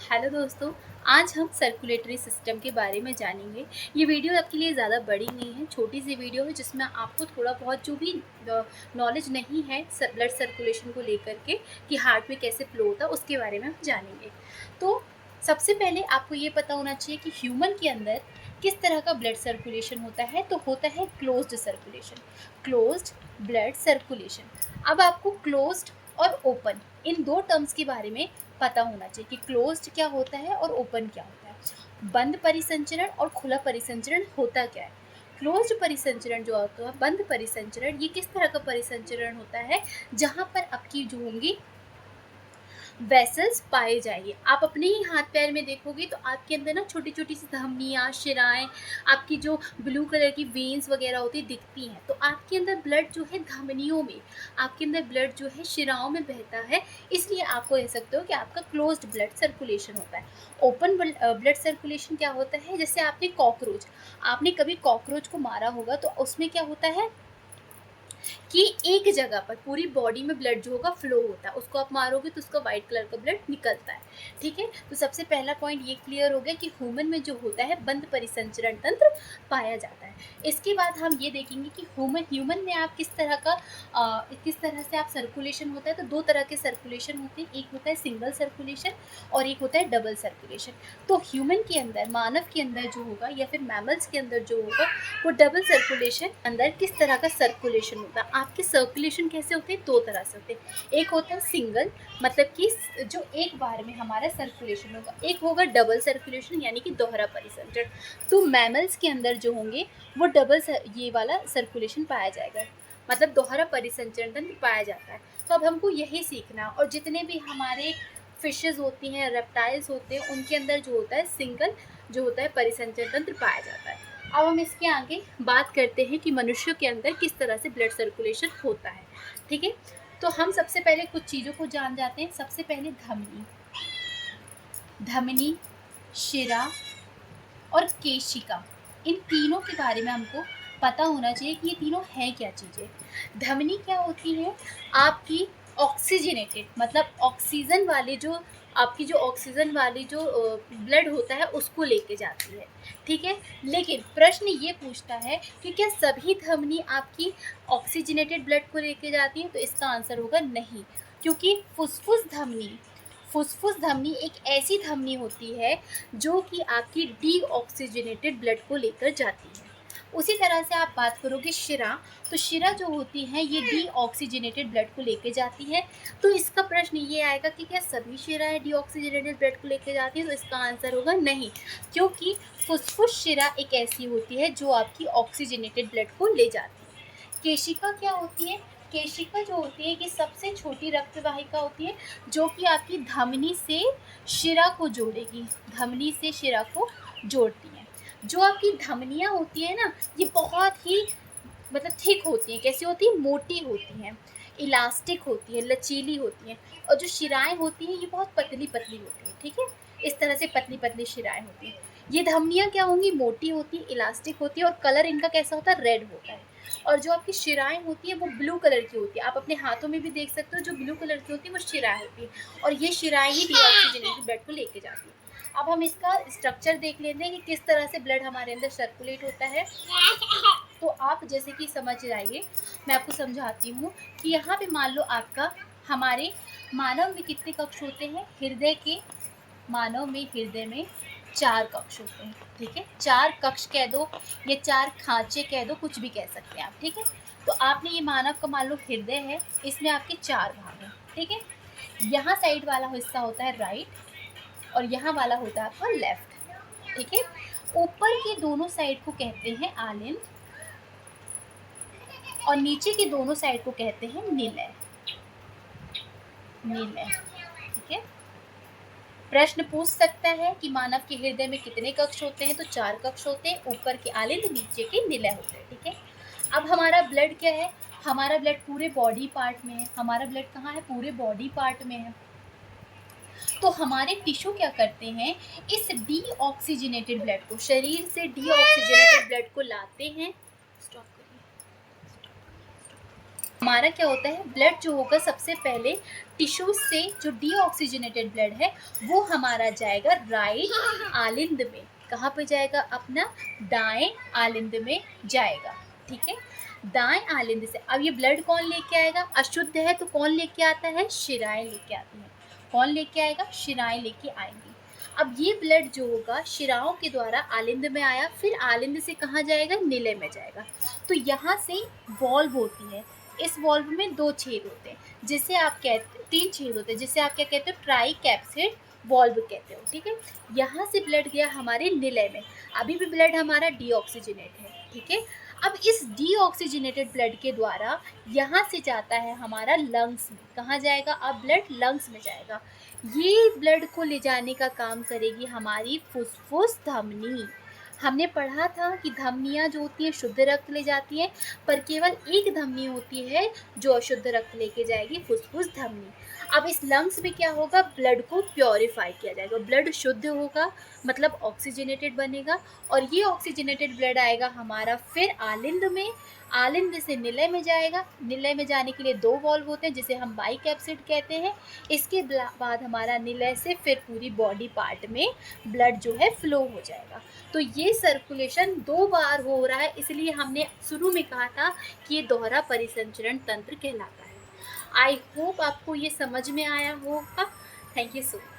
Hello दोस्तों, आज हम सर्कुलेटरी सिस्टम के बारे में जानेंगे। ये वीडियो आपके लिए ज़्यादा बड़ी नहीं है, छोटी सी वीडियो है जिसमें आपको थोड़ा बहुत जो भी नॉलेज नहीं है ब्लड सर्कुलेशन को लेकर के कि हार्ट में कैसे फ्लो होता है उसके बारे में हम जानेंगे। तो सबसे पहले आपको ये पता होना चाहिए कि ह्यूमन के अंदर किस तरह का ब्लड सर्कुलेशन होता है। तो होता है closed circulation, closed blood circulation. अब आपको क्लोज्ड और ओपन इन दो टर्म्स के बारे में पता होना चाहिए कि क्लोज्ड क्या होता है और ओपन क्या होता है। बंद परिसंचरण और खुला परिसंचरण होता क्या है। क्लोज्ड परिसंचरण जो होता है, बंद परिसंचरण, ये किस तरह का परिसंचरण होता है जहाँ पर आपकी जो होंगी वेसल्स पाए जाएंगे। आप अपने ही हाथ पैर में देखोगे तो आपके अंदर ना छोटी छोटी सी धमनियाँ, शिराएं, आपकी जो ब्लू कलर की वेन्स वगैरह होती दिखती हैं। तो आपके अंदर ब्लड जो है धमनियों में, आपके अंदर ब्लड जो है शिराओं में बहता है, इसलिए आप कह सकते हो कि आपका क्लोज्ड ब्लड सर्कुलेशन होता है। ओपन ब्लड सर्कुलेशन क्या होता है, जैसे आपने कभी कॉकरोच को मारा होगा तो उसमें क्या होता है कि एक जगह पर पूरी बॉडी में ब्लड जो होगा फ्लो होता है। उसको आप मारोगे तो उसका वाइट कलर का ब्लड निकलता है। ठीक है, तो सबसे पहला पॉइंट ये क्लियर हो गया कि ह्यूमन में जो होता है बंद परिसंचरण तंत्र पाया जाता है। इसके बाद हम ये देखेंगे कि ह्यूमन में आप किस तरह से आप सर्कुलेशन होता है। तो दो तरह के सर्कुलेशन होते हैं, एक होता है सिंगल सर्कुलेशन और एक होता है डबल सर्कुलेशन। तो ह्यूमन के अंदर, मानव के अंदर जो होगा या फिर मैमल्स के अंदर जो होगा वो डबल सर्कुलेशन, अंदर किस तरह का सर्कुलेशन होता है। आपके सर्कुलेशन कैसे होते हैं, दो तरह से होते हैं। एक होता है सिंगल, मतलब कि जो एक बार में हमारा सर्कुलेशन होगा। एक होगा डबल सर्कुलेशन, यानी कि दोहरा परिसंचरण। तो मैमल्स के अंदर जो होंगे वो ये वाला सर्कुलेशन पाया जाएगा, मतलब दोहरा परिसंचरण तंत्र पाया जाता है। तो अब हमको यही सीखना, और जितने भी हमारे फिशेज होती हैं, रेप्टाइल्स होते हैं, उनके अंदर जो होता है सिंगल जो होता है परिसंचरण तंत्र पाया जाता है। अब हम इसके आगे बात करते हैं कि मनुष्य के अंदर किस तरह से ब्लड सर्कुलेशन होता है। ठीक है, तो हम सबसे पहले कुछ चीज़ों को जान जाते हैं। सबसे पहले धमनी, धमनी, शिरा और केशिका, इन तीनों के बारे में हमको पता होना चाहिए कि ये तीनों हैं क्या चीज़ें। धमनी क्या होती है, आपकी ऑक्सीजनेटेड, मतलब ऑक्सीजन वाली जो ब्लड होता है उसको लेके जाती है। ठीक है, लेकिन प्रश्न ये पूछता है कि क्या सभी धमनी आपकी ऑक्सीजनेटेड ब्लड को लेके जाती है। तो इसका आंसर होगा नहीं, क्योंकि फुसफुस धमनी एक ऐसी धमनी होती है जो कि आपकी डीऑक्सीजनेटेड ब्लड को लेकर जाती है। उसी तरह से आप बात करोगे शिरा, तो शिरा जो होती है ये डीऑक्सीजनेटेड ब्लड को लेके जाती है। तो इसका प्रश्न ये आएगा कि क्या सभी शिराएं डीऑक्सीजनेटेड ब्लड को लेके जाती है। तो इसका आंसर होगा नहीं, क्योंकि फुसफुस शिरा एक ऐसी होती है जो आपकी ऑक्सीजनेटेड ब्लड को ले जाती है। केशिका क्या होती है, केशिका जो होती है कि सबसे छोटी रक्त वाहिका होती है जो कि आपकी धमनी से शिरा को जोड़ेगी, धमनी से शिरा को जोड़ती है। जो आपकी धमनियाँ होती है ना, ये बहुत ही मतलब थिक होती हैं। कैसी होती है, मोटी होती हैं, इलास्टिक होती है, लचीली होती हैं। और जो शिराएं होती हैं ये बहुत पतली पतली होती हैं। ठीक है, इस तरह से पतली पतली शिराएं होती हैं। ये धमनियाँ क्या होंगी, मोटी होती है, इलास्टिक होती है, और कलर इनका कैसा होता है, रेड होता है। और जो आपकी शिराएं होती है वो ब्लू कलर की होती है। आप अपने हाथों में भी देख सकते हो, जो ब्लू कलर की होती है वो शिराएं होती है, और ये शिराएं ही डीऑक्सीजनेटेड ब्लड को लेके जाती है। अब हम इसका स्ट्रक्चर देख लेते हैं कि किस तरह से ब्लड हमारे अंदर सर्कुलेट होता है। तो आप जैसे कि समझ जाइए, मैं आपको समझाती हूँ कि यहाँ पे मान लो आपका, हमारे मानव में कितने कक्ष होते हैं, मानव में हृदय में 4 कक्ष होते हैं। ठीक है, 4 कक्ष कह दो या 4 खांचे कह दो, कुछ भी कह सकते हैं आप। ठीक है, तो आपने ये मानव का मान लो हृदय है, इसमें आपके 4 भाग हैं। ठीक है, यहाँ साइड वाला हिस्सा होता है राइट और यहाँ वाला होता है आपका लेफ्ट। ठीक है, ऊपर के दोनों साइड को कहते हैं आलिंद और नीचे के दोनों साइड को कहते हैं निलय। ठीक है, प्रश्न पूछ सकता है कि मानव के हृदय में कितने कक्ष होते हैं। तो 4 कक्ष होते हैं, ऊपर के आलिंद, नीचे के निलय होते हैं। ठीक है, अब हमारा ब्लड क्या है, हमारा ब्लड पूरे बॉडी पार्ट में है। हमारा ब्लड कहाँ है, पूरे बॉडी पार्ट में है। तो हमारे टिश्यू क्या करते हैं, इस डीऑक्सीजनेटेड ब्लड को, शरीर से डीऑक्सीजनेटेड ब्लड को लाते हैं। हमारा क्या होता है, ब्लड जो होगा सबसे पहले टिश्यूज से जो डीऑक्सीजनेटेड ब्लड है वो हमारा जाएगा राइट आलिंद में। कहाँ पे जाएगा, अपना दाएं आलिंद में जाएगा। ठीक है, दाएं आलिंद से अब ये ब्लड कौन लेके आएगा, अशुद्ध है तो कौन लेके आता है, शिराएं लेके आती हैं। कौन लेके आएगा, शिराएं लेके आएंगी। अब ये ब्लड जो होगा शिराओं के द्वारा आलिंद में आया, फिर आलिंद से कहाँ जाएगा, निलय में जाएगा। तो यहाँ से वॉल्व होती है, इस वॉल्व में 2 छेद होते हैं, जिसे आप कहते 3 छेद होते हैं, जिसे आप क्या कहते हो, ट्राई कैप्सिड वॉल्व कहते हो। ठीक है, यहाँ से ब्लड गया हमारे निलय में, अभी भी ब्लड हमारा डीऑक्सीजनेट है। ठीक है, अब इस डीऑक्सीजनेटेड ब्लड के द्वारा यहाँ से जाता है हमारा लंग्स में। कहाँ जाएगा, अब ब्लड लंग्स में जाएगा। ये ब्लड को ले जाने का काम करेगी हमारी फुसफुस धमनी। हमने पढ़ा था कि धमनियाँ जो होती हैं शुद्ध रक्त ले जाती हैं, पर केवल एक धमनी होती है जो अशुद्ध रक्त लेके जाएगी, फुसफुस धमनी। अब इस लंग्स में क्या होगा, ब्लड को प्योरीफाई किया जाएगा, ब्लड शुद्ध होगा, मतलब ऑक्सीजनेटेड बनेगा, और ये ऑक्सीजनेटेड ब्लड आएगा हमारा फिर आलिंद में, आलिंद से निलय में जाएगा। निलय में जाने के लिए 2 वॉल्व होते हैं, जिसे हम बाइकैप्सिड कहते हैं। इसके बाद हमारा निलय से फिर पूरी बॉडी पार्ट में ब्लड जो है फ्लो हो जाएगा। तो ये सर्कुलेशन 2 बार हो रहा है, इसलिए हमने शुरू में कहा था कि ये दोहरा परिसंचरण तंत्र कहलाता है। आई होप आपको ये समझ में आया होगा। Thank you so much.